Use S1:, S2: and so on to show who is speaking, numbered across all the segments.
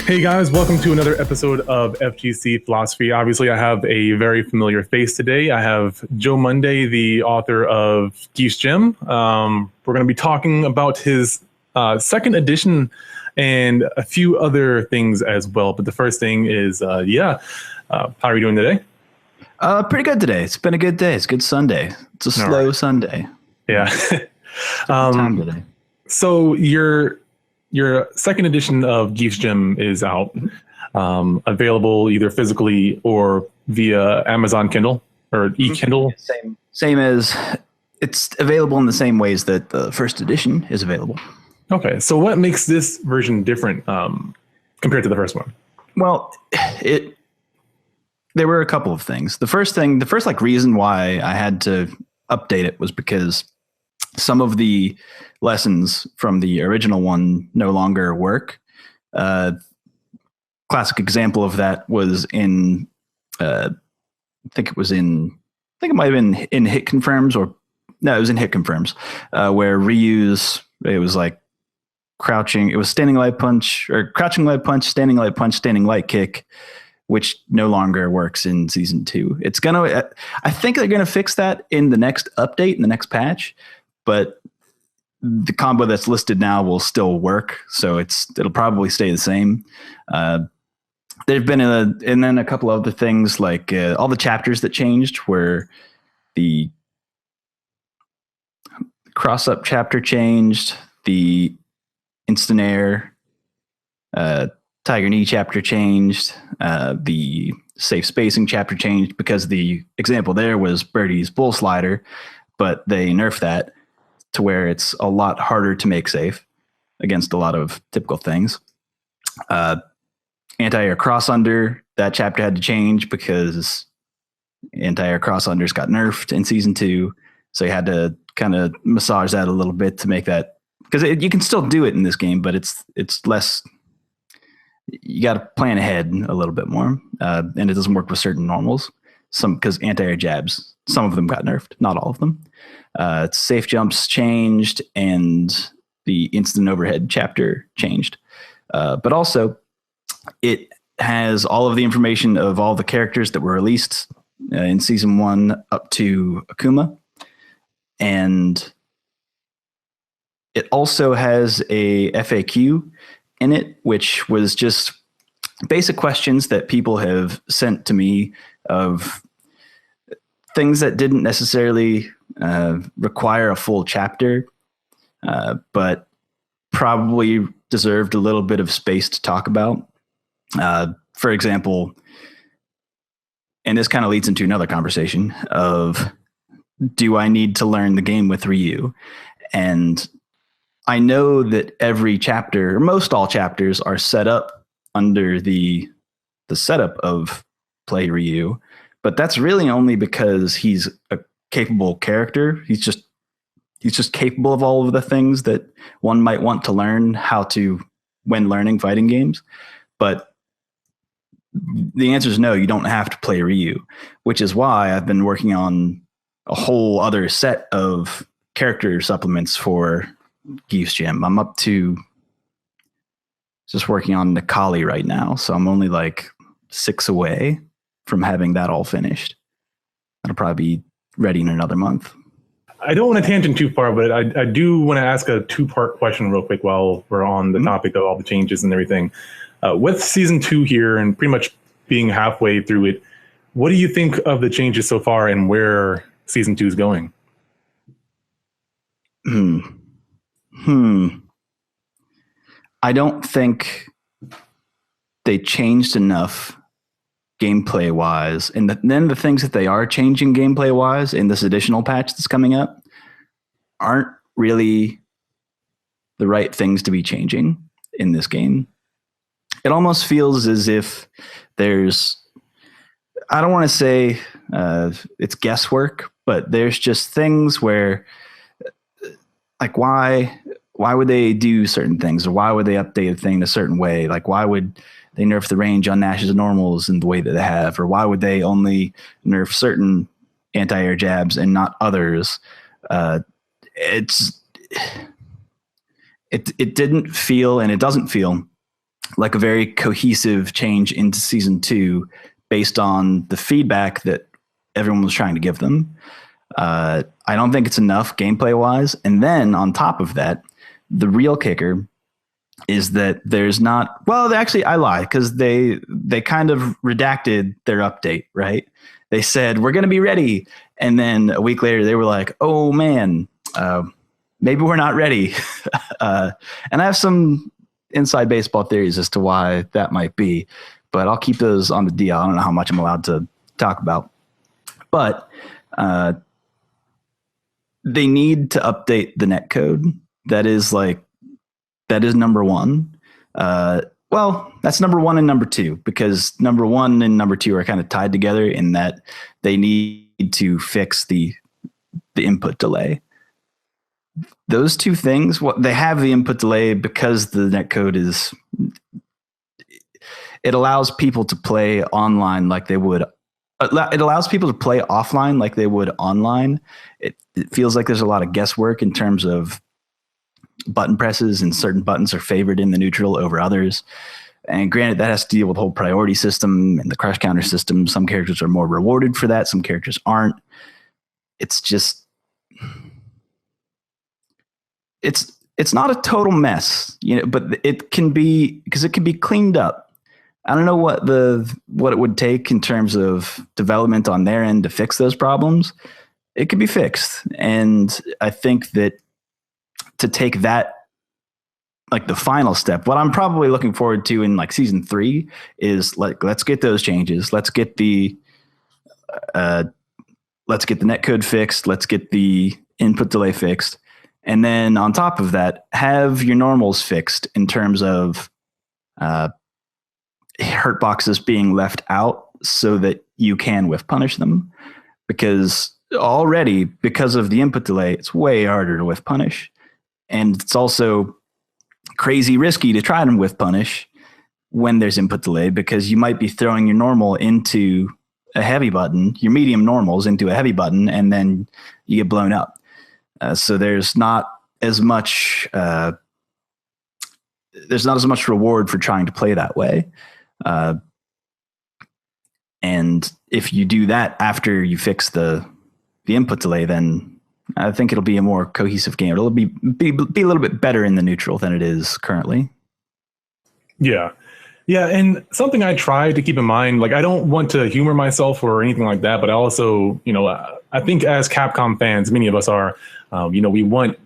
S1: Hey guys, welcome to another episode of FGC Philosophy. Obviously, I have a very familiar face today. I have Joe Munday, the author of Giefs Gym. We're going to be talking about his second edition and a few other things as well. But the first thing is, how are you doing today?
S2: Pretty good today. It's been a good day. It's a good Sunday. It's a slow Sunday.
S1: Yeah.
S2: Time today.
S1: So your second edition of Giefs Gym is out, available either physically or via Amazon Kindle or e-Kindle.
S2: Same as it's available in the same ways that the first edition is available.
S1: Okay, so what makes this version different compared to the first one?
S2: Well, there were a couple of things. The first reason why I had to update it was because some of the lessons from the original one no longer work. Classic example of that was in, I think it might have been in Hit Confirms it was in Hit Confirms, where Ryu's, it was like crouching, it was standing light punch, or crouching light punch, standing light kick, which no longer works in season 2. I think they're gonna fix that in the next update, in the next patch, but the combo that's listed now will still work, so it'll probably stay the same. There've been and then a couple other things like all the chapters that changed, where the cross-up chapter changed, the instant air, tiger knee chapter changed, the safe spacing chapter changed, because the example there was Birdie's bull slider, but they nerfed that to where it's a lot harder to make safe against a lot of typical things. Anti-air cross under, that chapter had to change because anti-air cross unders got nerfed in season 2. So you had to kind of massage that a little bit to make that, because you can still do it in this game, but it's less, you got to plan ahead a little bit more. And it doesn't work with certain normals. Because anti-air jabs, some of them got nerfed, not all of them. Safe jumps changed, and the instant overhead chapter changed. But also, it has all of the information of all the characters that were released in season 1 up to Akuma. And it also has a FAQ in it, which was just basic questions that people have sent to me of things that didn't necessarily require a full chapter, but probably deserved a little bit of space to talk about. For example, and this kind of leads into another conversation of, do I need to learn the game with Ryu? And I know that every chapter, or most all chapters, are set up under the setup of play Ryu, but that's really only because he's a capable character. He's just capable of all of the things that one might want to learn how to when learning fighting games. But the answer is no, you don't have to play Ryu, which is why I've been working on a whole other set of character supplements for Giefs Gym. I'm up to just working on Nikali right now, so I'm only like 6 away from having that all finished. That'll probably be ready in another month.
S1: I don't want to tangent too far, but I do want to ask a 2-part question real quick while we're on the topic of all the changes and everything. With season 2 here and pretty much being halfway through it, what do you think of the changes so far and where season 2 is going?
S2: I don't think they changed enough gameplay wise, and then the things that they are changing gameplay wise in this additional patch that's coming up aren't really the right things to be changing in this game. It almost feels as if there's, I don't want to say it's guesswork, but there's just things where, like, why would they do certain things, or why would they update a thing a certain way? Like, why would they nerf the range on Nash's normals in the way that they have? Or why would they only nerf certain anti-air jabs and not others? It didn't feel, and it doesn't feel like a very cohesive change into season 2 based on the feedback that everyone was trying to give them. I don't think it's enough gameplay wise. And then on top of that, the real kicker is that there's not, well, actually I lie, because they kind of redacted their update, right? They said, we're going to be ready. And then a week later they were like, oh man, maybe we're not ready. And I have some inside baseball theories as to why that might be, but I'll keep those on the DL. I don't know how much I'm allowed to talk about, but they need to update the netcode. That is number one. Well, that's number one and number two, because number one and number two are kind of tied together in that they need to fix the input delay. Those two things, they have the input delay because the netcode it allows people to play online like they would. It allows people to play offline like they would online. It feels like there's a lot of guesswork in terms of button presses, and certain buttons are favored in the neutral over others. And granted, that has to deal with the whole priority system and the crush counter system. Some characters are more rewarded for that. Some characters aren't. It's just, it's not a total mess, but it can be, because it can be cleaned up. I don't know what it would take in terms of development on their end to fix those problems. It could be fixed. And I think that to take that, like the final step, what I'm probably looking forward to in like season 3 is like, let's get those changes. Let's get the netcode fixed. Let's get the input delay fixed. And then on top of that, have your normals fixed in terms of hurt boxes being left out so that you can whiff punish them. Because already, because of the input delay, it's way harder to whiff punish. And it's also crazy risky to try them whiff punish when there's input delay, because you might be throwing your normal into a heavy button, your medium normals into a heavy button, and then you get blown up. So there's not as much reward for trying to play that way. And if you do that after you fix the input delay, then I think it'll be a more cohesive game. It'll be a little bit better in the neutral than it is currently.
S1: Yeah. Yeah. And something I try to keep in mind, like I don't want to humor myself or anything like that, but I also, I think as Capcom fans, many of us are, we want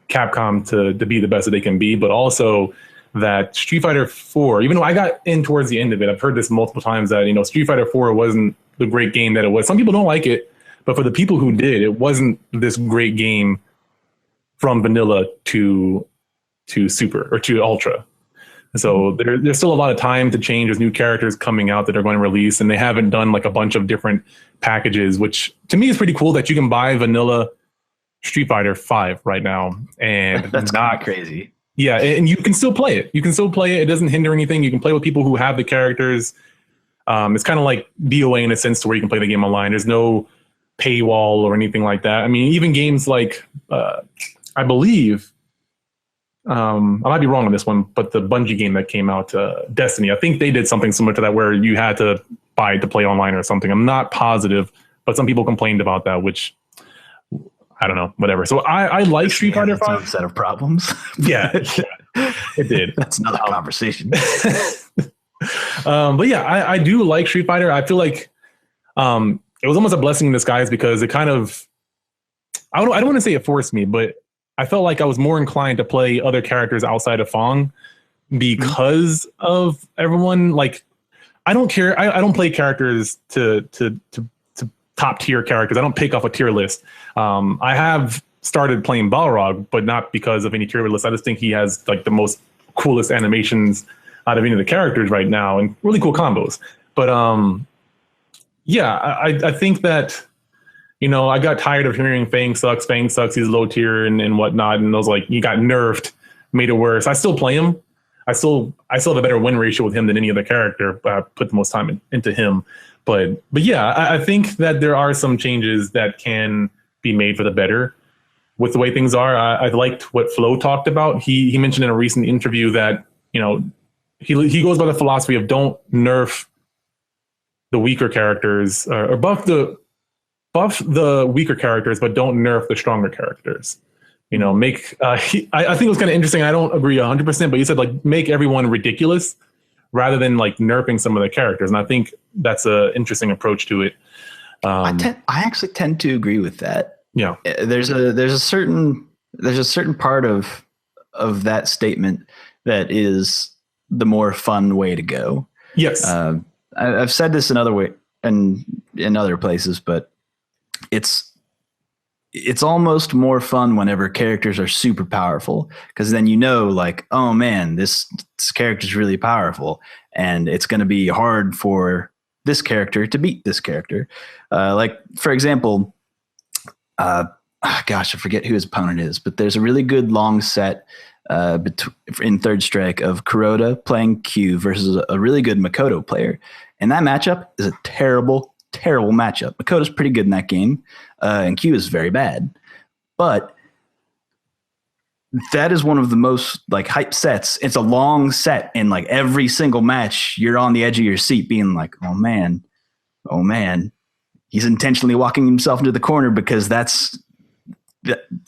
S1: Capcom to be the best that they can be, but also that Street Fighter 4, even though I got in towards the end of it, I've heard this multiple times that, Street Fighter 4 wasn't the great game that it was. Some people don't like it, but for the people who did, it wasn't this great game from vanilla to super or to ultra. So there's still a lot of time to change. There's new characters coming out that are going to release, and they haven't done like a bunch of different packages, which to me is pretty cool that you can buy vanilla Street Fighter 5 right now. And
S2: that's not crazy.
S1: Yeah, and you can still play it. It doesn't hinder anything. You can play with people who have the characters. It's kind of like DOA in a sense to where you can play the game online. There's no paywall or anything like that. I mean, even games like, I believe, I might be wrong on this one, but the Bungie game that came out, Destiny, I think they did something similar to that where you had to buy to play online or something. I'm not positive, but some people complained about that, which I don't know, whatever. So I like Street Fighter 5.
S2: Set of problems.
S1: Yeah, it did.
S2: That's another conversation.
S1: But yeah, I do like Street Fighter. I feel like it was almost a blessing in disguise, because it kind of, I don't want to say it forced me, but I felt like I was more inclined to play other characters outside of Fong because of everyone. Like, I don't care. I don't play characters to top tier characters. I don't pick off a tier list. I have started playing Balrog, but not because of any tier list. I just think he has like the most coolest animations out of any of the characters right now, and really cool combos. But yeah, I think that, I got tired of hearing Fang sucks, he's low tier and whatnot. And I was like, he got nerfed, made it worse. I still play him. I still have a better win ratio with him than any other character. I put the most time into him. But yeah, I think that there are some changes that can be made for the better with the way things are. I liked what Flo talked about. He mentioned in a recent interview that, he goes by the philosophy of don't nerf the weaker characters, or buff the weaker characters, but don't nerf the stronger characters. You know, make I think it was kind of interesting. I don't agree 100%, but he said like make everyone ridiculous rather than like nerfing some of the characters, and I think that's an interesting approach to it.
S2: I actually tend to agree with that.
S1: Yeah,
S2: there's a certain part of that statement that is the more fun way to go.
S1: Yes,
S2: I've said this in other way and in other places, but it's almost more fun whenever characters are super powerful, because then like, oh man, this character is really powerful, and it's going to be hard for this character to beat this character. Like for example, gosh, I forget who his opponent is, but there's a really good long set in Third Strike of Kuroda playing Q versus a really good Makoto player, and that matchup is a terrible matchup. Makoto's pretty good in that game, and Q is very bad. But that is one of the most like hype sets. It's a long set, and like every single match, you're on the edge of your seat, being like, "Oh man, he's intentionally walking himself into the corner because that's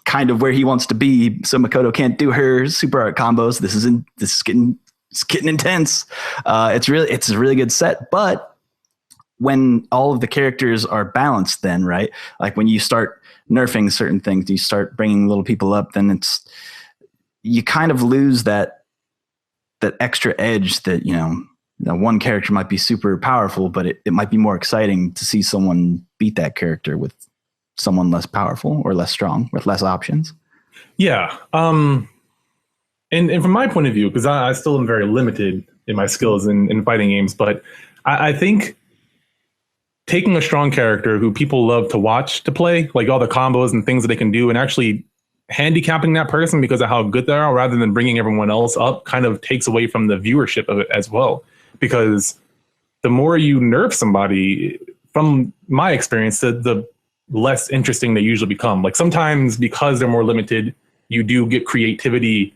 S2: kind of where he wants to be. So Makoto can't do her super art combos. This is getting intense. It's a really good set, but when all of the characters are balanced, then right, like when you start nerfing certain things, you start bringing little people up, then you kind of lose that extra edge that one character might be super powerful, but it might be more exciting to see someone beat that character with someone less powerful or less strong with less options.
S1: Yeah. And from my point of view, because I still am very limited in my skills in fighting games, but I think taking a strong character who people love to watch to play, like all the combos and things that they can do, and actually handicapping that person because of how good they are rather than bringing everyone else up kind of takes away from the viewership of it as well. Because the more you nerf somebody, from my experience, the less interesting they usually become. Like sometimes because they're more limited, you do get creativity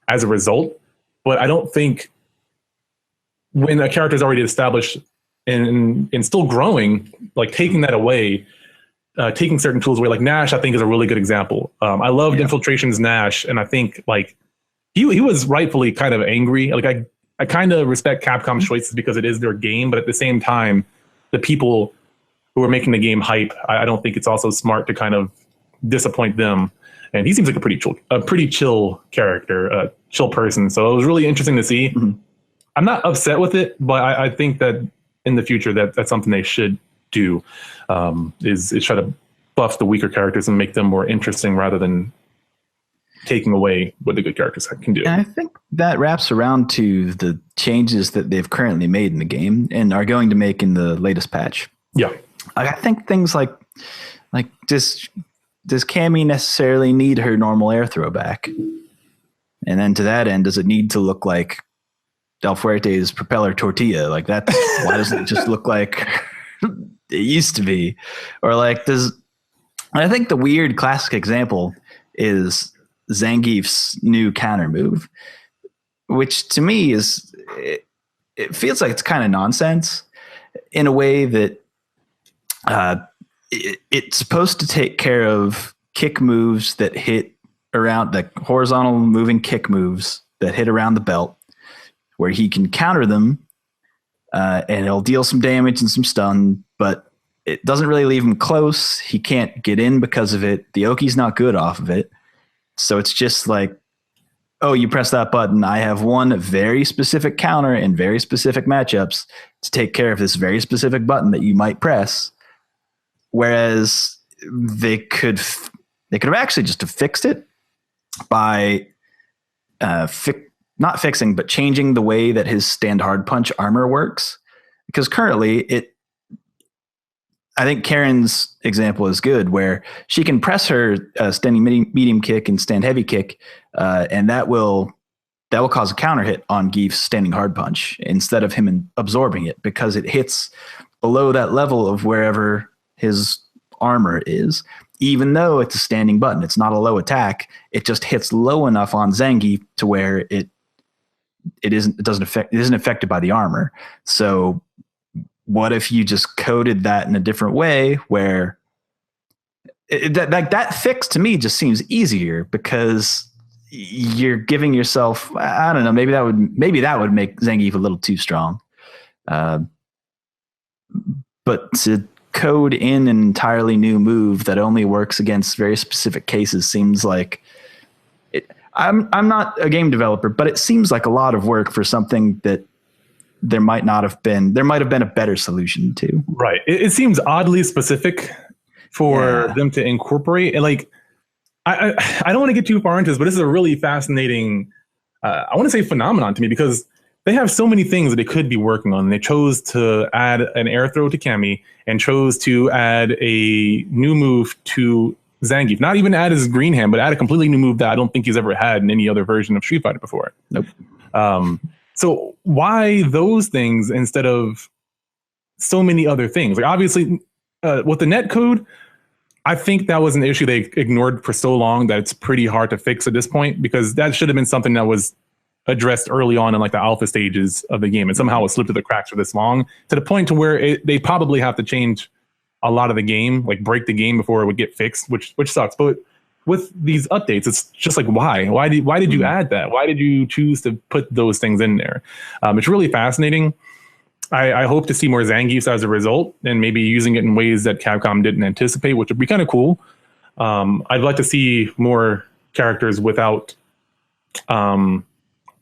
S1: as a result. But I don't think when a character is already established and still growing, like taking that away, taking certain tools away, like Nash, I think is a really good example. I loved Infiltration's Nash, and I think like he was rightfully kind of angry. Like I kind of respect Capcom's choices because it is their game, but at the same time, the people who are making the game hype, I don't think it's also smart to kind of disappoint them. And he seems like a pretty chill character, a chill person. So it was really interesting to see. Mm-hmm. I'm not upset with it, but I think that in the future that's something they should do, is try to buff the weaker characters and make them more interesting rather than taking away what the good characters can do.
S2: And I think that wraps around to the changes that they've currently made in the game and are going to make in the latest patch.
S1: Yeah.
S2: I think things like does Cammy necessarily need her normal air throw back? And then to that end, does it need to look like Del Fuerte's propeller tortilla? Like that, why doesn't it just look like it used to be? Or like I think the weird classic example is Zangief's new counter move, which to me is, it feels like it's kind of nonsense in a way that it's supposed to take care of kick moves that hit around, the horizontal moving kick moves that hit around the belt, where he can counter them and it'll deal some damage and some stun, but it doesn't really leave him close. He can't get in because of it. The Oki's not good off of it. So it's just like, oh, you press that button. I have one very specific counter in very specific matchups to take care of this very specific button that you might press. Whereas they could have actually just fixed it by not fixing, but changing the way that his stand hard punch armor works. Because currently I think Karen's example is good, where she can press her standing medium kick and stand heavy kick, and that will cause a counter hit on Gief's standing hard punch instead of him absorbing it, because it hits below that level of wherever his armor is. Even though it's a standing button, it's not a low attack. It just hits low enough on Zangief to where it it isn't affected by the armor. So what if you just coded that in a different way where that fix to me just seems easier, because you're giving yourself, I don't know, maybe that would make Zangief a little too strong. But to code in an entirely new move that only works against very specific cases seems like I'm not a game developer, but it seems like a lot of work for something that there might have been a better solution to.
S1: Right. It seems oddly specific for them to incorporate. And like, I don't want to get too far into this, but this is a really fascinating, I want to say phenomenon to me, because they have so many things that they could be working on. They chose to add an air throw to Cammy and chose to add a new move to Zangief. Not even add his green hand, but add a completely new move that I don't think he's ever had in any other version of Street Fighter before.
S2: Nope.
S1: So why those things instead of so many other things? Like, obviously, with the net code, I think that was an issue they ignored for so long that it's pretty hard to fix at this point, because that should have been something that was addressed early on in like the alpha stages of the game, and somehow it slipped through the cracks for this long, to the point to where they probably have to change a lot of the game, like break the game before it would get fixed, which sucks. But with these updates, it's just like, why did you add that? Why did you choose to put those things in there? It's really fascinating. I hope to see more Zangiefs as a result, and maybe using it in ways that Capcom didn't anticipate, which would be kind of cool. I'd like to see more characters without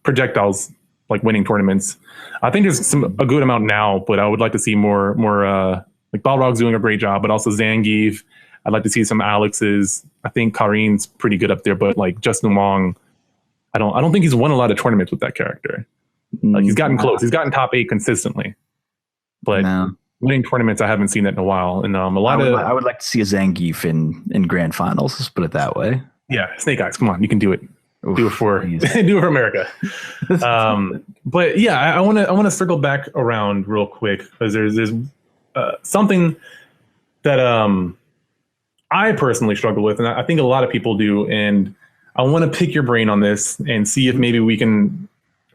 S1: projectiles, like winning tournaments. I think there's a good amount now, but I would like to see more. Like Balrog's doing a great job, but also Zangief. I'd like to see some Alex's. I think Karin's pretty good up there, but like Justin Wong, I don't think he's won a lot of tournaments with that character. Like, he's gotten close. He's gotten top 8 consistently, but winning tournaments, I haven't seen that in a while. And I
S2: would like to see a Zangief in grand finals. Let's put it that way.
S1: Yeah, Snake Eyes, come on, you can do it. Oof, do it for America. But yeah, I want to circle back around real quick, because there's something that I personally struggle with, and I think a lot of people do, and I want to pick your brain on this and see if maybe we can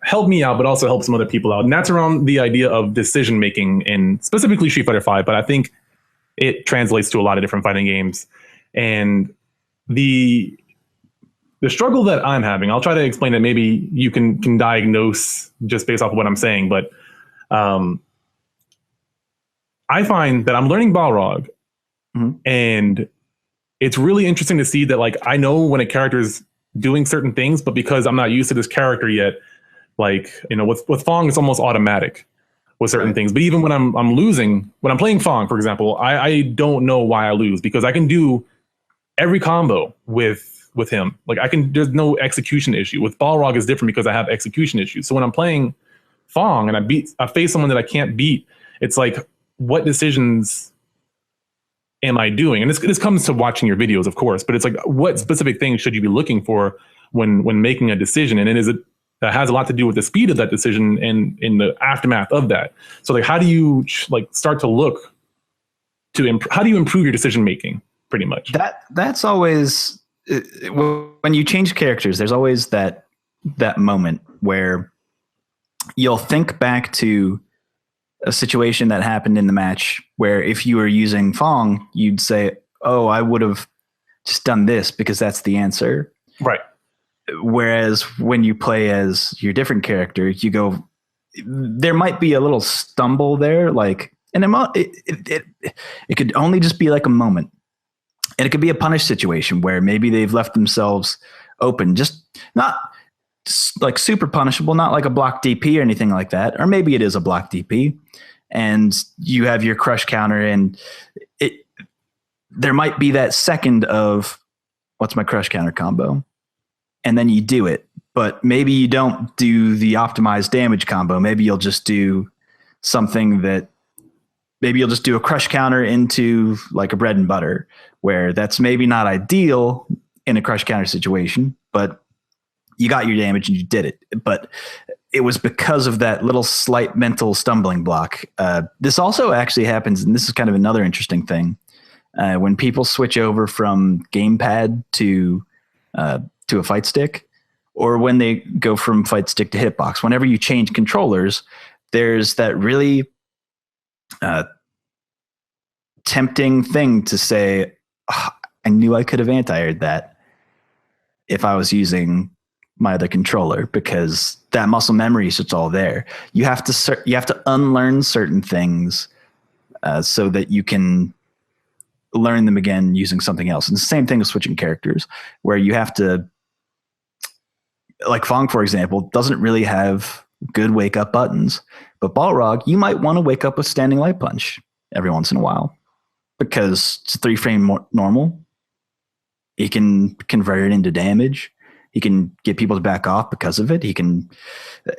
S1: help me out, but also help some other people out. And that's around the idea of decision making in specifically Street Fighter V, but I think it translates to a lot of different fighting games. And the struggle that I'm having, I'll try to explain it. Maybe you can diagnose just based off of what I'm saying, but I find that I'm learning Balrog, and it's really interesting to see that, like, I know when a character is doing certain things, but because I'm not used to this character yet, like, you know, with Fong, it's almost automatic with certain things. But even when I'm losing, when I'm playing Fong, for example, I don't know why I lose, because I can do every combo with him. Like, there's no execution issue. With Balrog is different because I have execution issues. So when I'm playing Fong and I face someone that I can't beat, it's like, what decisions am I doing? And this comes to watching your videos, of course, but it's like, what specific things should you be looking for when making a decision? And that has a lot to do with the speed of that decision and in the aftermath of that. So like, how do you start to look to how do you improve your decision making, pretty much?
S2: That's always, when you change characters, there's always that moment where you'll think back to a situation that happened in the match where if you were using Fong, you'd say, oh, I would have just done this because that's the answer.
S1: Right.
S2: Whereas when you play as your different character, you go, there might be a little stumble there. Like, and it could only just be like a moment. And it could be a punish situation where maybe they've left themselves open, just not like super punishable, not like a block DP or anything like that. Or maybe it is a block DP and you have your crush counter, and there might be that second of what's my crush counter combo? And then you do it, but maybe you don't do the optimized damage combo. Maybe you'll just do something maybe you'll just do a crush counter into like a bread and butter, where that's maybe not ideal in a crush counter situation, but you got your damage and you did it. But it was because of that little slight mental stumbling block. This also actually happens, and this is kind of another interesting thing. When people switch over from gamepad to a fight stick, or when they go from fight stick to hitbox. Whenever you change controllers, there's that really tempting thing to say, oh, I knew I could have anti-aired that if I was using my other controller, because that muscle memory is just all there. You have to unlearn certain things so that you can learn them again using something else. And the same thing with switching characters, where you have to, like Fong, for example, doesn't really have good wake up buttons, but Balrog, you might want to wake up with standing light punch every once in a while because it's 3-frame normal. He can convert it into damage. He can get people to back off because of it.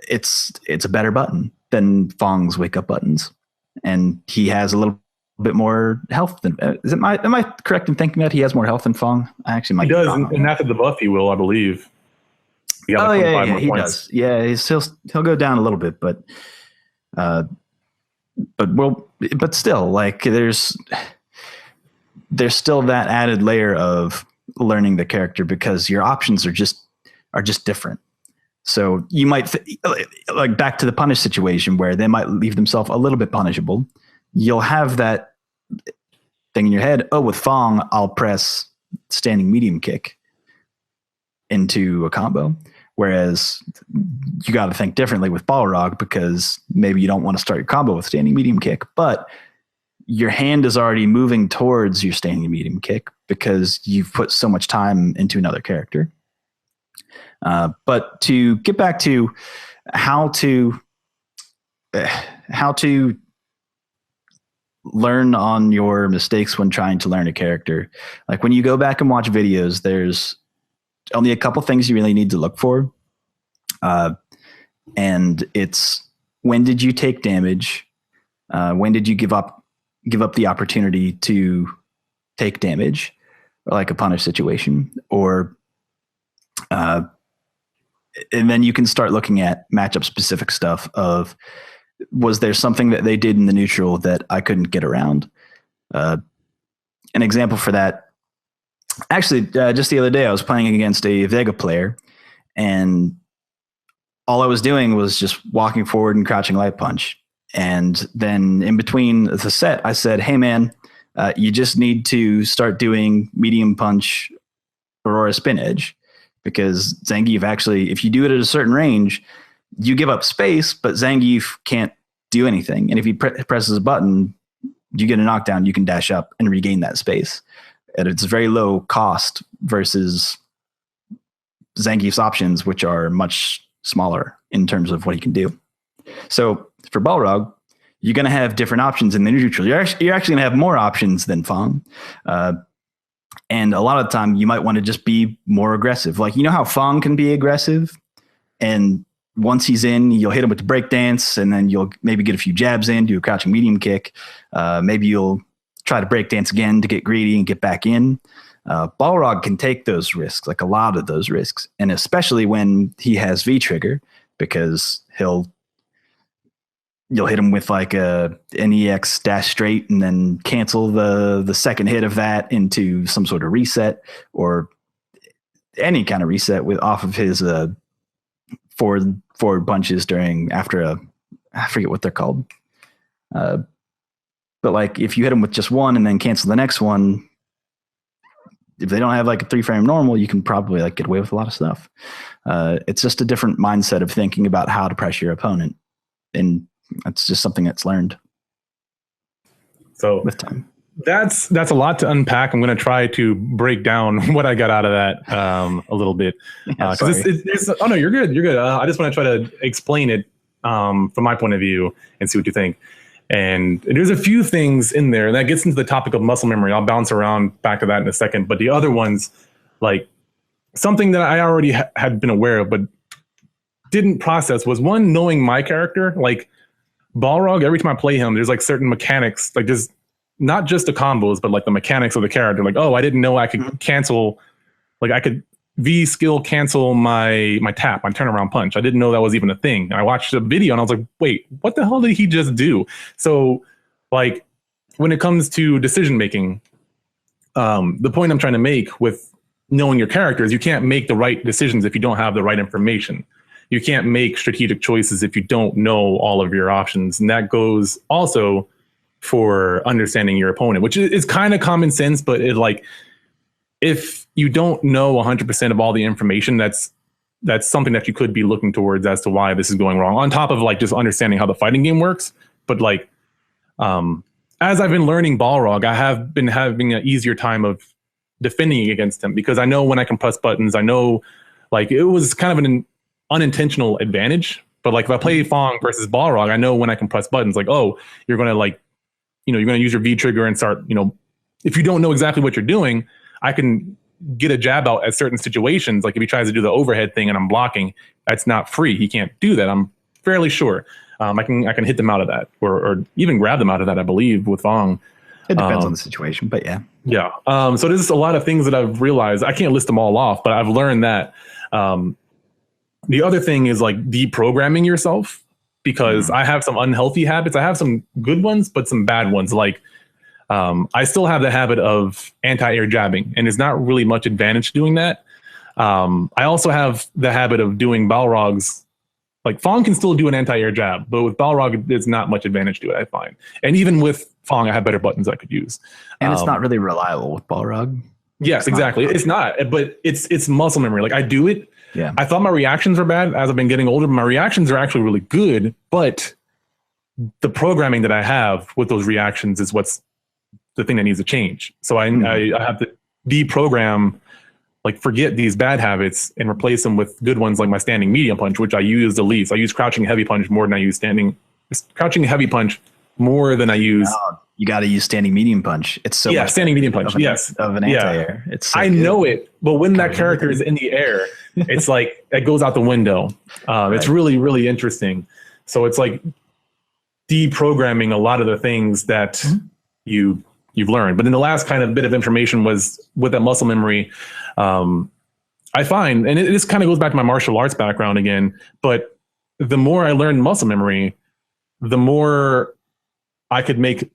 S2: It's a better button than Fong's wake up buttons. And he has a little bit more health than, am I correct in thinking that he has more health than Fong? I actually might.
S1: He does, and after the buff he will, I believe.
S2: He does. Yeah, he'll go down a little bit, but still, like there's still that added layer of learning the character because your options are just different. So you might like back to the punish situation where they might leave themselves a little bit punishable. You'll have that thing in your head. Oh, with Fong, I'll press standing medium kick into a combo. Whereas you got to think differently with Balrog because maybe you don't want to start your combo with standing medium kick, but your hand is already moving towards your standing medium kick because you've put so much time into another character. But to get back to how to learn on your mistakes when trying to learn a character, like when you go back and watch videos, there's only a couple things you really need to look for. And it's, when did you take damage? When did you give up the opportunity to take damage, or like a punish situation, or and then you can start looking at matchup specific stuff of, was there something that they did in the neutral that I couldn't get around? An example for that, actually, just the other day, I was playing against a Vega player, and all I was doing was just walking forward and crouching light punch. And then in between the set, I said, hey, man, you just need to start doing medium punch Aurora spin edge, because Zangief actually, if you do it at a certain range, you give up space, but Zangief can't do anything. And if he presses a button, you get a knockdown, you can dash up and regain that space. And it's very low cost versus Zangief's options, which are much smaller in terms of what he can do. So for Balrog, you're going to have different options in the neutral. You're actually going to have more options than Fong. And a lot of the time, you might want to just be more aggressive. Like, you know how Fong can be aggressive? And once he's in, you'll hit him with the breakdance, and then you'll maybe get a few jabs in, do a crouching medium kick. Maybe you'll try to breakdance again to get greedy and get back in. Balrog can take those risks, like a lot of those risks, and especially when he has V-trigger, because you'll hit him with like an EX dash straight and then cancel the second hit of that into some sort of reset, or any kind of reset off of his forward punches after I forget what they're called. But like if you hit them with just one and then cancel the next one, if they don't have like a 3-frame normal, you can probably like get away with a lot of stuff. It's just a different mindset of thinking about how to pressure your opponent. And that's just something that's learned.
S1: So
S2: with time.
S1: That's a lot to unpack. I'm going to try to break down what I got out of that a little bit. Oh no, you're good. You're good. I just want to try to explain it from my point of view and see what you think. And there's a few things in there, and that gets into the topic of muscle memory. I'll bounce around back to that in a second. But the other ones, like something that I already had been aware of, but didn't process, was one, knowing my character. Like Balrog, every time I play him, there's like certain mechanics, like just not just the combos, but like the mechanics of the character. Like, oh, I didn't know I could cancel, like I could V skill cancel my tap, my turnaround punch. I didn't know that was even a thing. And I watched a video and I was like, wait, what the hell did he just do? So like when it comes to decision making, the point I'm trying to make with knowing your characters, you can't make the right decisions if you don't have the right information. You can't make strategic choices if you don't know all of your options. And that goes also for understanding your opponent, which is kind of common sense, but it like, if you don't know 100% of all the information, that's something that you could be looking towards as to why this is going wrong, on top of like just understanding how the fighting game works. But like, as I've been learning Balrog, I have been having an easier time of defending against him, because I know when I can press buttons. I know, like, it was kind of an unintentional advantage, but like if I play Fong versus Balrog, I know when I can press buttons, like, oh, you're going to like, you're going to use your V trigger and start, if you don't know exactly what you're doing, I can get a jab out at certain situations. Like if he tries to do the overhead thing and I'm blocking, that's not free. He can't do that. I'm fairly sure. I can hit them out of that, or even grab them out of that, I believe, with Fong.
S2: It depends on the situation, but yeah.
S1: Yeah. So there's a lot of things that I've realized. I can't list them all off, but I've learned that. The other thing is like deprogramming yourself, because I have some unhealthy habits. I have some good ones, but some bad ones. Like, I still have the habit of anti-air jabbing, and there's not really much advantage doing that. I also have the habit of doing Balrogs. Like Fong can still do an anti-air jab, but with Balrog, there's not much advantage to it, I find. And even with Fong, I have better buttons I could use.
S2: And it's not really reliable with Balrog.
S1: Yes, exactly. It's not, but it's muscle memory. Like I do it.
S2: Yeah.
S1: I thought my reactions were bad as I've been getting older, but my reactions are actually really good. But the programming that I have with those reactions is what's the thing that needs to change. So I have to deprogram, like forget these bad habits and replace them with good ones, like my standing medium punch, which I use the least. I use crouching heavy punch more than I use crouching heavy punch more than I use.
S2: Oh, you got to use standing medium punch. It's so much
S1: standing medium punch.
S2: Of an anti-air. It's so
S1: I
S2: good.
S1: know it, but when that character is in the air, it's like it goes out the window. It's really, really interesting. So it's like deprogramming a lot of the things that you've learned. But then the last kind of bit of information was with that muscle memory. I find, and this kind of goes back to my martial arts background again, but the more I learned muscle memory, the more I could make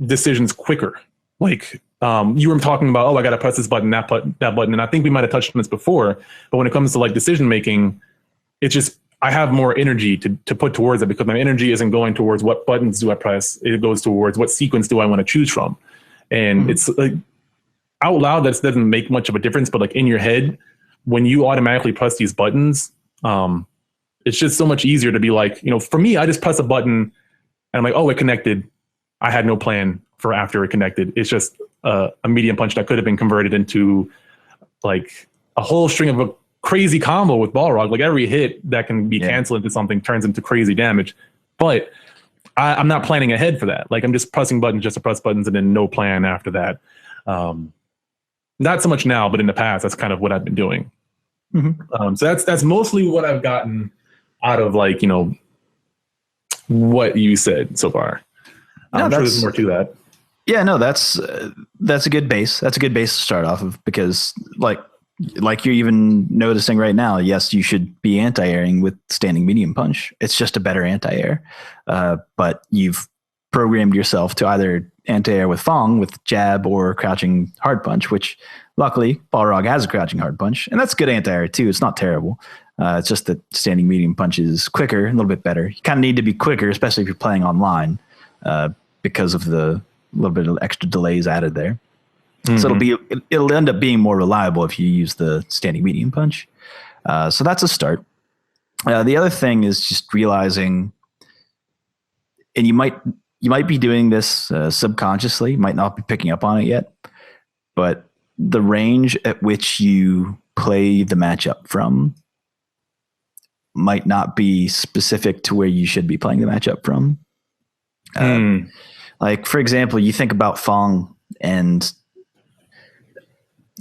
S1: decisions quicker. Like you were talking about, oh, I got to press this button, that button. And I think we might've touched on this before, but when it comes to like decision making, it's just, I have more energy to put towards it, because my energy isn't going towards what buttons do I press. It goes towards what sequence do I want to choose from. And it's like out loud, that doesn't make much of a difference, but like in your head, when you automatically press these buttons, it's just so much easier to be like, for me, I just press a button and I'm like, oh, it connected. I had no plan for after it connected. It's just a medium punch that could have been converted into like a whole string of a crazy combo with Balrog. Like every hit that can be canceled into something turns into crazy damage. But I'm not planning ahead for that. Like I'm just pressing buttons just to press buttons and then no plan after that. Not so much now, but in the past, that's kind of what I've been doing. So that's mostly what I've gotten out of like, what you said so far. I'm sure there's more to that.
S2: Yeah, no, that's a good base. That's a good base to start off of, because like you're even noticing right now, yes, you should be anti-airing with standing medium punch. It's just a better anti-air. But you've programmed yourself to either anti-air with Fong, with jab, or crouching hard punch, which luckily Balrog has a crouching hard punch, and that's good anti-air too. It's not terrible. It's just that standing medium punch is quicker, a little bit better. You kind of need to be quicker, especially if you're playing online, because of the little bit of extra delays added there. So it'll end up being more reliable if you use the standing medium punch. So that's a start. The other thing is just realizing, and you might be doing this subconsciously, you might not be picking up on it yet, but the range at which you play the matchup from might not be specific to where you should be playing the matchup from. Like, for example, you think about Fong, and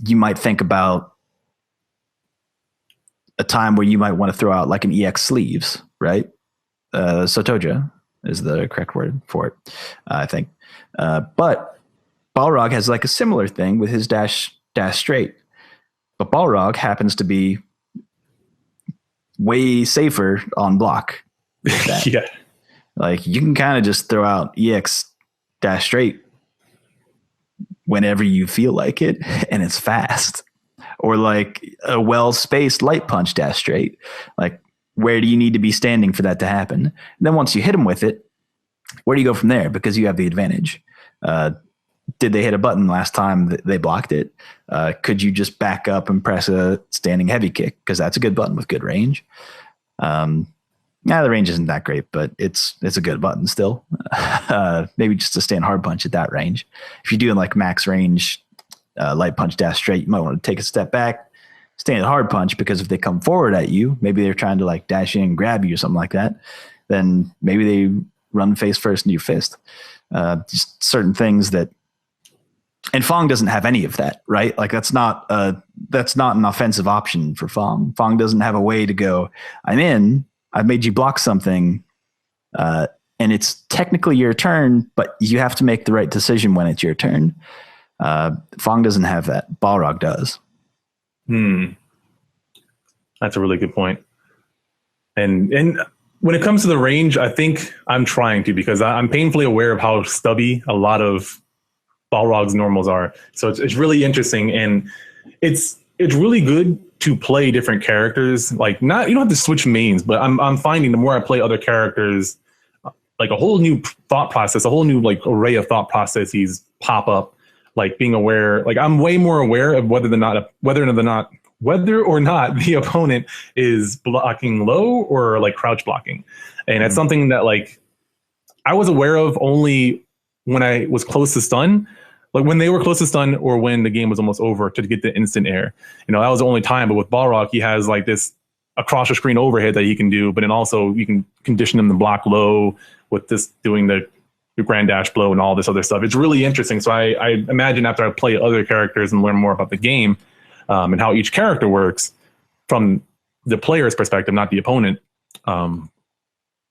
S2: you might think about a time where you might want to throw out like an EX sleeves, right? Sotoja is the correct word for it, I think. But Balrog has like a similar thing with his dash straight. But Balrog happens to be way safer on block.
S1: Yeah.
S2: Like you can kind of just throw out EX dash straight whenever you feel like it, and it's fast. or like a well-spaced light punch dash straight. Like, where do you need to be standing for that to happen? And then once you hit them with it, where do you go from there? Because you have the advantage. Did they hit a button last time that they blocked it? Could you just back up and press a standing heavy kick? Because that's a good button with good range. The range isn't that great, but it's a good button still. Maybe just a stand hard punch at that range. If you're doing like max range light punch dash straight, you might want to take a step back, stand hard punch, because if they come forward at you, maybe they're trying to like dash in and grab you or something like that, then maybe they run face first and you fist. Just certain things that, and Fong doesn't have any of that, right? Like that's not an offensive option for Fong. Fong doesn't have a way to go, I'm in, I've made you block something, and it's technically your turn, but you have to make the right decision when it's your turn. Fong doesn't have that. Balrog does.
S1: That's a really good point. And when it comes to the range, I think I'm trying to, because I'm painfully aware of how stubby a lot of Balrog's normals are. So it's really interesting, and it's really good to play different characters. Like, not, you don't have to switch mains, but I'm finding the more I play other characters, like a whole new thought process, a whole new like array of thought processes pop up. Like being aware, like I'm way more aware of whether or not the opponent is blocking low or like crouch blocking. And it's something that like I was aware of only when I was close to stun, like when they were close to stun or when the game was almost over to get the instant air. You know, that was the only time. But with Balrog, he has like this across the screen overhead that he can do, but then also you can condition him to block low with this doing the grand dash blow and all this other stuff. It's really interesting. So I imagine after I play other characters and learn more about the game and how each character works from the player's perspective, not the opponent,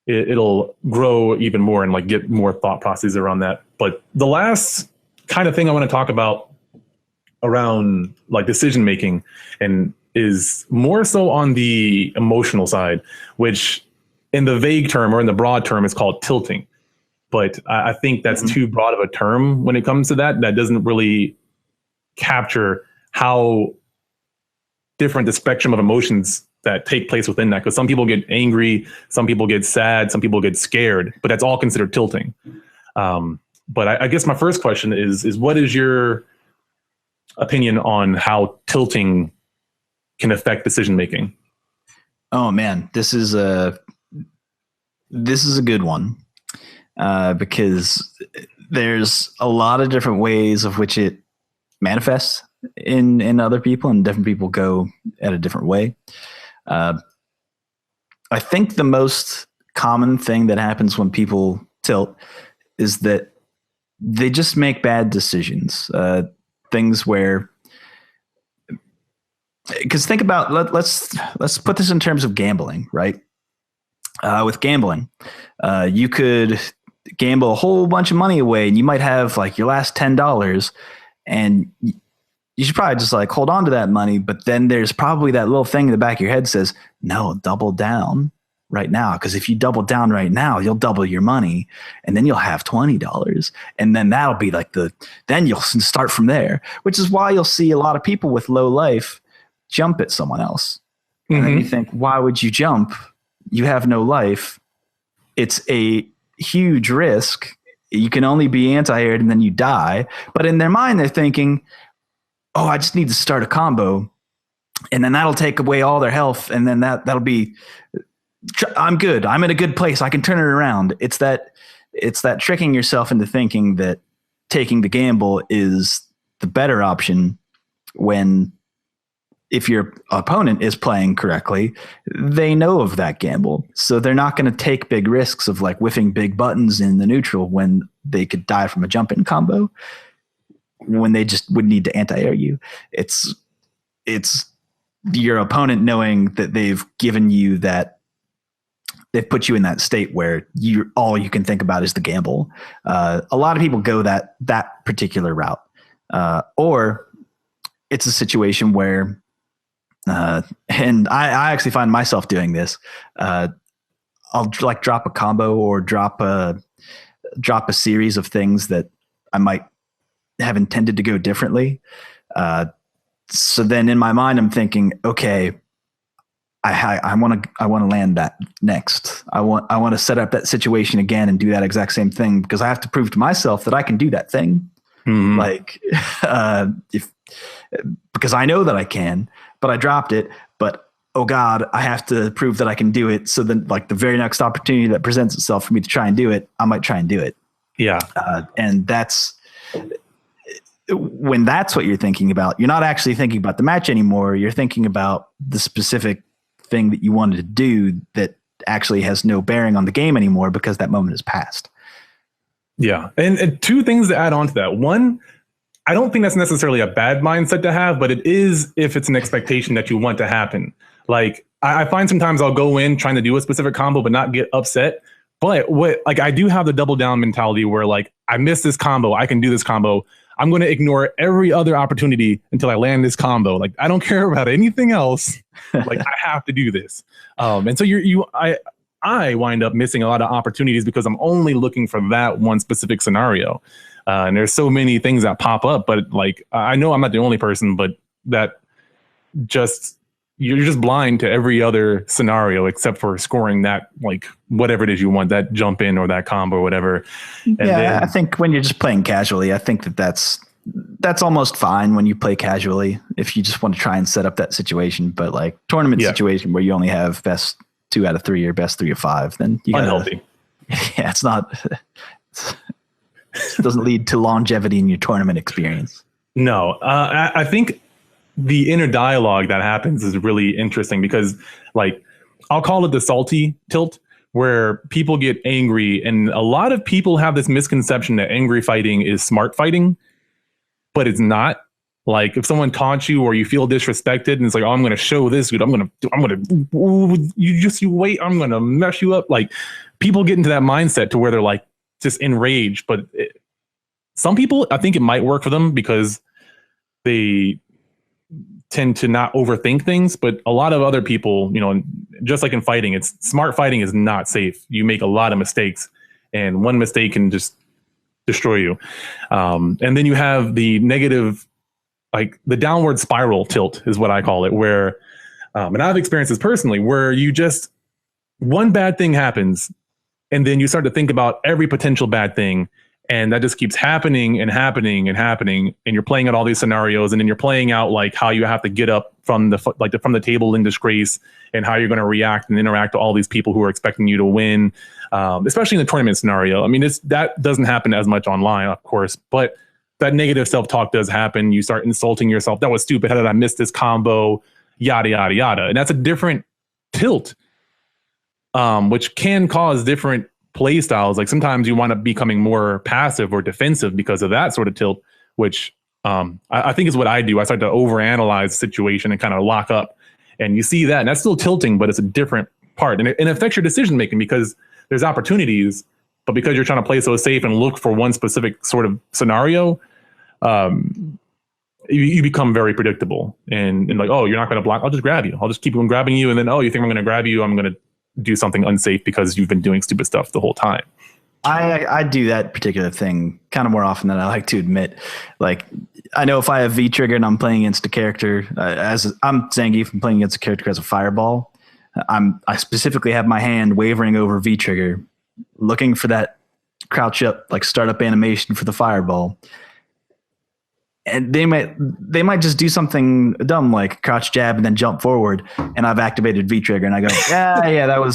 S1: it'll grow even more and like get more thought processes around that. But the last kind of thing I want to talk about around like decision making and is more so on the emotional side, which in the vague term or in the broad term is called tilting. But I think that's too broad of a term when it comes to that. That doesn't really capture how different the spectrum of emotions that take place within that. Because some people get angry, some people get sad, some people get scared, but that's all considered tilting. But I guess my first question is what is your opinion on how tilting can affect decision making?
S2: Oh man, this is a good one. Because there's a lot of different ways of which it manifests in other people, and different people go at a different way. I think the most common thing that happens when people tilt is that they just make bad decisions. Things where, because think about, let's put this in terms of gambling, right? With gambling, you could gamble a whole bunch of money away, and you might have like your last $10, and you should probably just like hold on to that money. But then there's probably that little thing in the back of your head says, no, double down right now. Because if you double down right now, you'll double your money, and then you'll have $20. And then that'll be like then you'll start from there, which is why you'll see a lot of people with low life jump at someone else. And then you think, why would you jump? You have no life. It's a huge risk. You can only be anti-aired and then you die. But in their mind, they're thinking, oh, I just need to start a combo, and then that'll take away all their health. And then that'll be, I'm good. I'm in a good place. I can turn it around. It's that tricking yourself into thinking that taking the gamble is the better option, when if your opponent is playing correctly, they know of that gamble. So they're not going to take big risks of like whiffing big buttons in the neutral when they could die from a jump-in combo, when they just would need to anti-air you. It's your opponent knowing that they've given you that, they've put you in that state where all you can think about is the gamble. A lot of people go that particular route. Or it's a situation where, and I actually find myself doing this. I'll like drop a combo or drop a series of things that I might have intended to go differently. So then in my mind, I'm thinking, okay, I want to land that next. I want to set up that situation again and do that exact same thing, because I have to prove to myself that I can do that thing.
S1: Mhm.
S2: Like, because I know that I can, but I dropped it. But oh God, I have to prove that I can do it. So then, like, the very next opportunity that presents itself for me to try and do it, I might try and do it.
S1: Yeah.
S2: And that's when that's what you're thinking about. You're not actually thinking about the match anymore. You're thinking about the specific thing that you wanted to do that actually has no bearing on the game anymore because that moment has passed.
S1: Yeah. And two things to add on to that. One, I don't think that's necessarily a bad mindset to have, but it is if it's an expectation that you want to happen. Like, I find sometimes I'll go in trying to do a specific combo but not get upset. But I do have the double down mentality where, like, I missed this combo, I can do this combo. I'm going to ignore every other opportunity until I land this combo. Like, I don't care about anything else. Like, I have to do this. And so I wind up missing a lot of opportunities because I'm only looking for that one specific scenario. And there's so many things that pop up, but like, I know I'm not the only person, but that just, you're just blind to every other scenario except for scoring that, like, whatever it is you want, that jump in or that combo or whatever. And
S2: I think when you're just playing casually, I think that's almost fine when you play casually, if you just want to try and set up that situation. But like tournament situation where you only have best 2 out of 3 or best 3 of 5, then you
S1: unhealthy.
S2: Yeah, it doesn't lead to longevity in your tournament experience.
S1: No, I think the inner dialogue that happens is really interesting because, like, I'll call it the salty tilt, where people get angry, and a lot of people have this misconception that angry fighting is smart fighting, but it's not. Like, if someone taunts you or you feel disrespected and it's like, oh, I'm going to show this dude, you wait, I'm going to mess you up. Like, people get into that mindset to where they're like just enraged, but some people, I think it might work for them because they tend to not overthink things, but a lot of other people, just like in fighting, it's smart fighting is not safe. You make a lot of mistakes, and one mistake can just destroy you. And then you have the negative, like the downward spiral tilt is what I call it, where, and I've experienced this personally, where you just, one bad thing happens and then you start to think about every potential bad thing. And that just keeps happening and happening and happening. And you're playing out all these scenarios, and then you're playing out like how you have to get up from the table in disgrace, and how you're going to react and interact to all these people who are expecting you to win, especially in the tournament scenario. I mean, that doesn't happen as much online, of course, but that negative self-talk does happen. You start insulting yourself. That was stupid. How did I miss this combo? Yada, yada, yada. And that's a different tilt, which can cause different play styles. Like, sometimes you wind up becoming more passive or defensive because of that sort of tilt, which I think is what I do. I start to overanalyze the situation and kind of lock up, and you see that, and that's still tilting, but it's a different part, and it affects your decision making because there's opportunities, but because you're trying to play so safe and look for one specific sort of scenario, you become very predictable and like, oh, you're not going to block, I'll just grab you, I'll just keep on grabbing you, and then, oh, you think I'm going to grab you, I'm going to do something unsafe because you've been doing stupid stuff the whole time.
S2: I do that particular thing kind of more often than I like to admit. Like, I know if I have V trigger and I'm playing against a character, as I'm Zangief, I'm playing against a character who has a fireball, I specifically have my hand wavering over V trigger, looking for that crouch up, like startup animation for the fireball. And they might just do something dumb like crouch jab and then jump forward, and I've activated V trigger, and I go, yeah,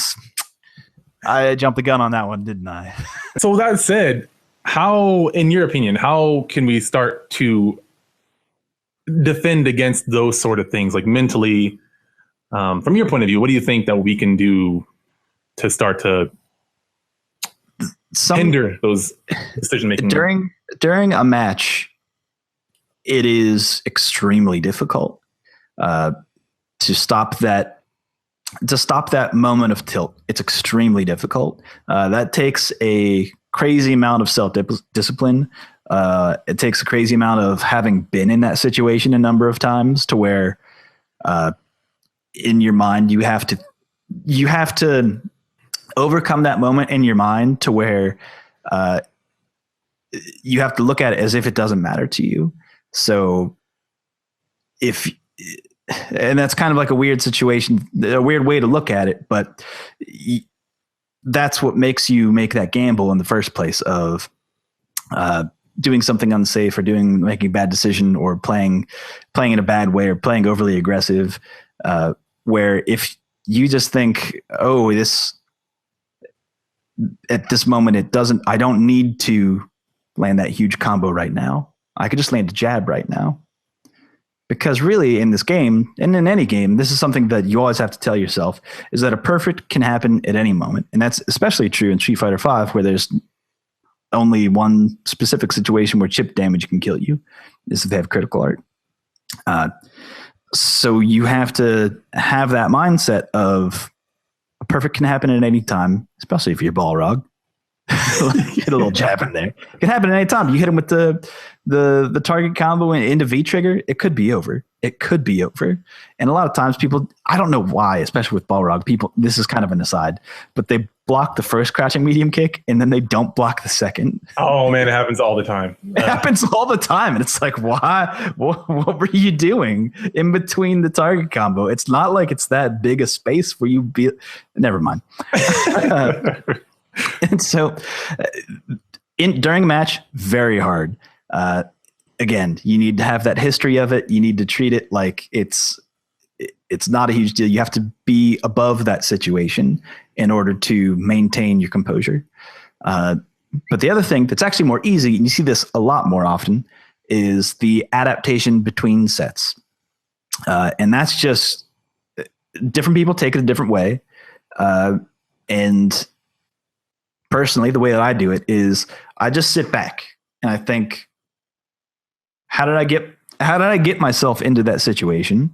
S2: I jumped the gun on that one, didn't I?
S1: So that said, how, in your opinion, how can we start to defend against those sort of things, like mentally, from your point of view? What do you think that we can do to start to hinder those decision making
S2: during a match? It is extremely difficult to stop that moment of tilt. It's extremely difficult. That takes a crazy amount of self-discipline. It takes a crazy amount of having been in that situation a number of times, to where in your mind you have to overcome that moment in your mind, to where you have to look at it as if it doesn't matter to you. So if, and that's kind of like a weird situation, a weird way to look at it, but that's what makes you make that gamble in the first place of doing something unsafe or making a bad decision or playing in a bad way or playing overly aggressive. Where if you just think, oh, at this moment, I don't need to land that huge combo right now. I could just land a jab right now. Because really in this game, and in any game, this is something that you always have to tell yourself, is that a perfect can happen at any moment. And that's especially true in Street Fighter V, where there's only one specific situation where chip damage can kill you, is if they have critical art. So you have to have that mindset of a perfect can happen at any time, especially if you're Balrog. Get a little jab in there. It can happen at any time. You hit him with the target combo into V trigger, it could be over. It could be over. And a lot of times people, I don't know why, especially with Balrog, people, this is kind of an aside, but they block the first crouching medium kick and then they don't block the second.
S1: Oh man, it happens all the time.
S2: It happens all the time. And it's like, why? What were you doing in between the target combo? It's not like it's that big a space where you be, never mind. And so during a match, very hard. Again, you need to have that history of it. You need to treat it like it's not a huge deal. You have to be above that situation in order to maintain your composure. But the other thing that's actually more easy, and you see this a lot more often, is the adaptation between sets. And that's just different people take it a different way. And personally, the way that I do it is I just sit back and I think, how did I get myself into that situation?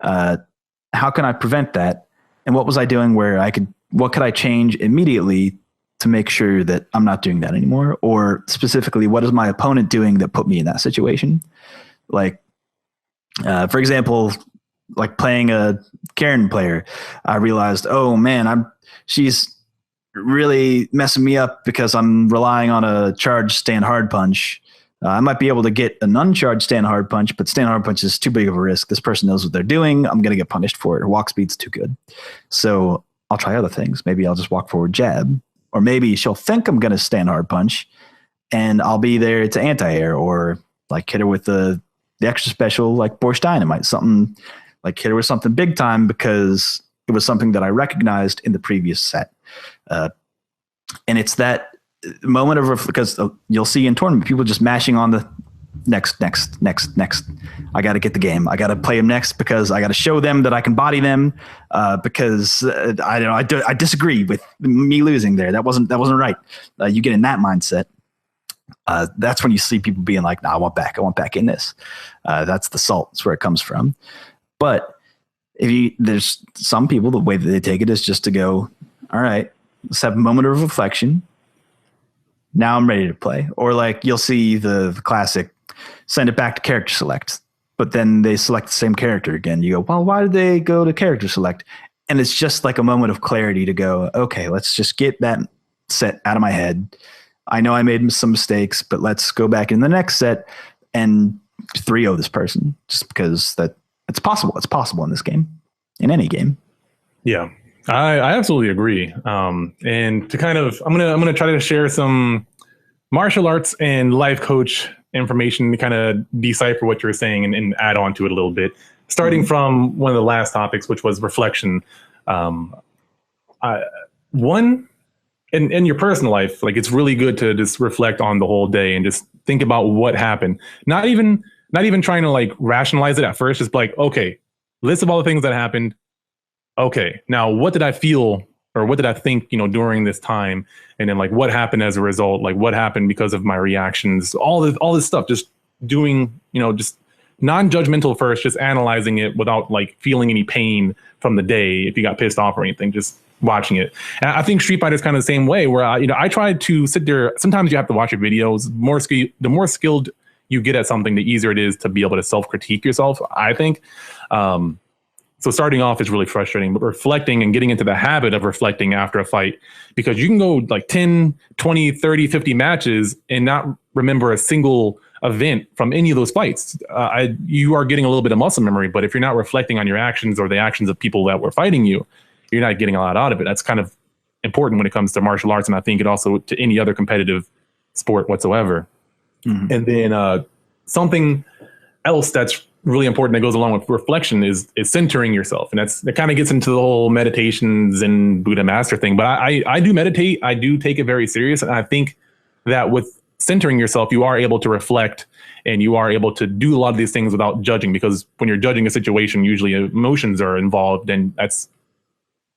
S2: How can I prevent that? And what was I doing what could I change immediately to make sure that I'm not doing that anymore? Or specifically, what is my opponent doing that put me in that situation? Like, for example, like playing a Karen player, I realized, oh man, she's really messing me up because I'm relying on a charged stand hard punch. I might be able to get an uncharged stand hard punch, but stand hard punch is too big of a risk. This person knows what they're doing. I'm going to get punished for it. Her walk speed's too good. So I'll try other things. Maybe I'll just walk forward jab, or maybe she'll think I'm going to stand hard punch and I'll be there to anti-air, or like hit her with the extra special, like Borscht Dynamite, something like hit her with something big time because it was something that I recognized in the previous set. And it's that moment of, because you'll see in tournament people just mashing on the next. I got to get the game. I got to play them next because I got to show them that I can body them. Because I disagree with me losing there. That wasn't right. You get in that mindset. That's when you see people being like, "No, I want back in this." That's the salt. That's where it comes from. But there's some people, the way that they take it is just to go, all right, let's have a moment of reflection. Now I'm ready to play. Or like you'll see the classic, send it back to character select, but then they select the same character again. You go, well, why did they go to character select? And it's just like a moment of clarity to go, okay, let's just get that set out of my head. I know I made some mistakes, but let's go back in the next set and 3-0 this person, just because that it's possible. It's possible in this game, in any game.
S1: Yeah. I absolutely agree. And to kind of, I'm gonna try to share some martial arts and life coach information to kind of decipher what you're saying and add on to it a little bit. Starting from one of the last topics, which was reflection. One, in your personal life, like it's really good to just reflect on the whole day and just think about what happened. Not even trying to like rationalize it at first. Just like, okay, list of all the things that happened. Okay, now what did I feel or what did I think, during this time? And then like what happened as a result, like what happened because of my reactions, all this stuff, just doing, just non-judgmental first, just analyzing it without like feeling any pain from the day. If you got pissed off or anything, just watching it. And I think Street Fighter is kind of the same way where, I try to sit there. Sometimes you have to watch your videos. The more skilled you get at something, the easier it is to be able to self-critique yourself, I think. So starting off is really frustrating, but reflecting and getting into the habit of reflecting after a fight, because you can go like 10, 20, 30, 50 matches and not remember a single event from any of those fights. You are getting a little bit of muscle memory, but if you're not reflecting on your actions or the actions of people that were fighting you, you're not getting a lot out of it. That's kind of important when it comes to martial arts, and I think it also to any other competitive sport whatsoever. Mm-hmm. And then something else that's really important that goes along with reflection is centering yourself, and that kind of gets into the whole meditations and Buddha master thing. But I do meditate. I do take it very serious, and I think that with centering yourself, you are able to reflect and you are able to do a lot of these things without judging, because when you're judging a situation, usually emotions are involved. And that's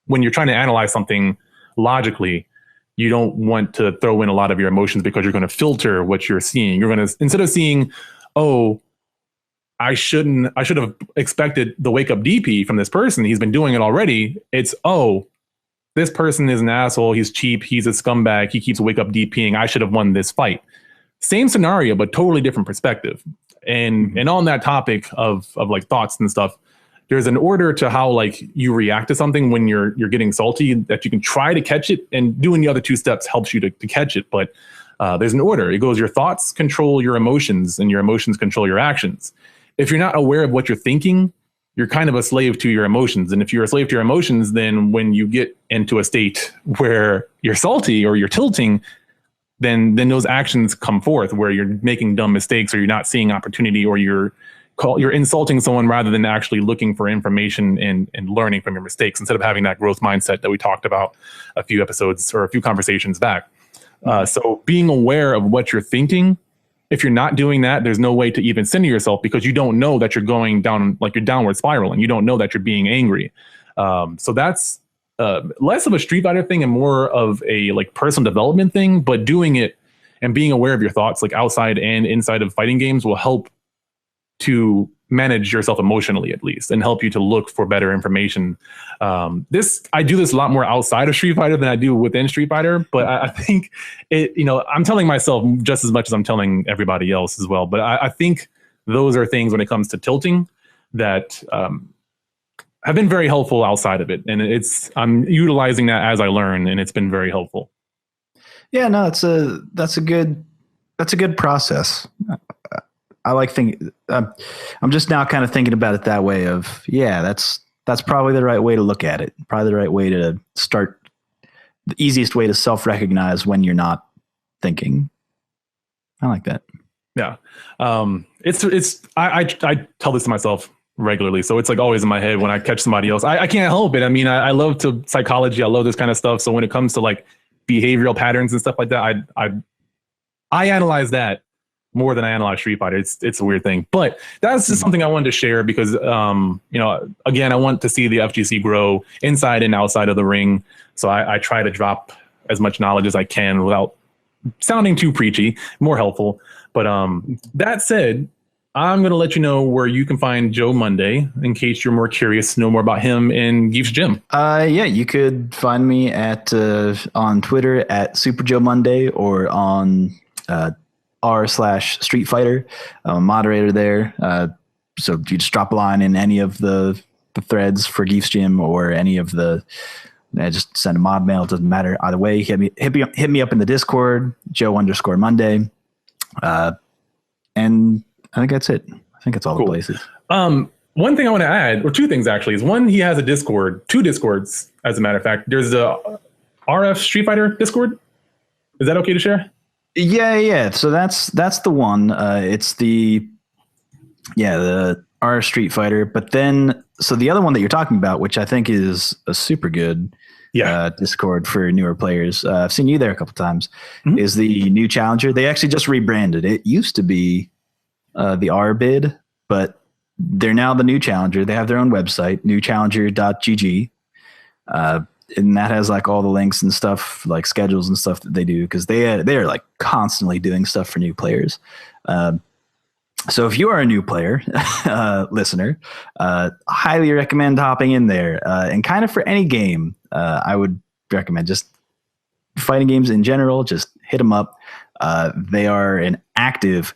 S1: when you're trying to analyze something logically, you don't want to throw in a lot of your emotions, because you're going to filter what you're seeing. You're going to, instead of seeing, oh, I should have expected the wake up DP from this person. He's been doing it already. It's, oh, this person is an asshole. He's cheap. He's a scumbag. He keeps wake up DPing. I should have won this fight. Same scenario, but totally different perspective. And on that topic of like thoughts and stuff, there's an order to how like you react to something when you're getting salty, that you can try to catch it, and doing the other two steps helps you to catch it. But there's an order. It goes, your thoughts control your emotions, and your emotions control your actions. If you're not aware of what you're thinking, you're kind of a slave to your emotions. And if you're a slave to your emotions, then when you get into a state where you're salty or you're tilting, then those actions come forth where you're making dumb mistakes, or you're not seeing opportunity, or you're insulting someone rather than actually looking for information and learning from your mistakes, instead of having that growth mindset that we talked about a few episodes or a few conversations back. So being aware of what you're thinking, if you're not doing that, there's no way to even center yourself, because you don't know that you're going down, like you're downward spiraling. You don't know that you're being angry. So that's less of a Street Fighter thing and more of a like personal development thing, but doing it and being aware of your thoughts, like outside and inside of fighting games, will help to manage yourself emotionally, at least, and help you to look for better information. I do this a lot more outside of Street Fighter than I do within Street Fighter, but I think I'm telling myself just as much as I'm telling everybody else as well. But I think those are things when it comes to tilting that have been very helpful outside of it. And I'm utilizing that as I learn, and it's been very helpful.
S2: Yeah, no, that's a good process. I like thinking. I'm just now kind of thinking about it that way of, yeah, that's probably the right way to look at it. Probably the right way to start. The easiest way to self-recognize when you're not thinking. I like that.
S1: Yeah. I tell this to myself regularly, so it's like always in my head when I catch somebody else. I can't help it. I mean, I love psychology. I love this kind of stuff. So when it comes to like behavioral patterns and stuff like that, I analyze that more than I analyze Street Fighter. It's a weird thing, but that's just something I wanted to share because, again, I want to see the FGC grow inside and outside of the ring. So I try to drop as much knowledge as I can without sounding too preachy, more helpful. But that said, I'm going to let you know where you can find Joe Munday in case you're more curious to know more about him in Giefs Gym.
S2: Yeah, you could find me on Twitter at Super Joe Munday, or on r/Street Fighter. I'm a moderator there. So you just drop a line in any of the threads for Giefs Gym, or any of just send a mod mail. It doesn't matter. Either way, hit me up in the Discord, Joe_Munday. And I think that's it. I think it's all
S1: cool.
S2: The places.
S1: One thing I want to add, or two things actually, is one, he has a Discord, two Discords, as a matter of fact. There's the RF Street Fighter Discord. Is that okay to share?
S2: Yeah. So that's the one. It's the RF Street Fighter. But then, so the other one that you're talking about, which I think is a super good Discord for newer players. I've seen you there a couple times. Mm-hmm. Is the new Challenger. They actually just rebranded. It used to be the R bid, but they're now the new Challenger. They have their own website, newchallenger.gg. And that has like all the links and stuff, like schedules and stuff that they do, because they are like constantly doing stuff for new players. So if you are a new player, listener, highly recommend hopping in there. And kind of for any game, I would recommend just fighting games in general. Just hit them up. They are an active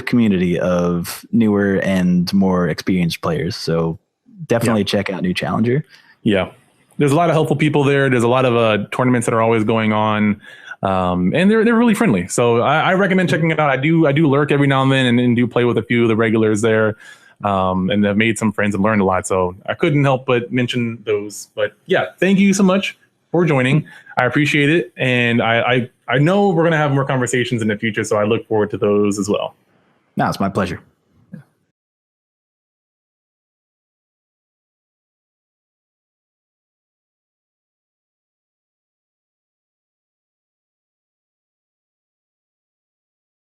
S2: community of newer and more experienced players. So definitely check out New Challenger.
S1: Yeah. There's a lot of helpful people there. There's a lot of tournaments that are always going on. And they're really friendly. So I recommend checking it out. I do lurk every now and then and do play with a few of the regulars there. And I've made some friends and learned a lot. So I couldn't help but mention those. But yeah, thank you so much for joining. I appreciate it. And I know we're going to have more conversations in the future. So I look forward to those as well.
S2: No, it's my pleasure.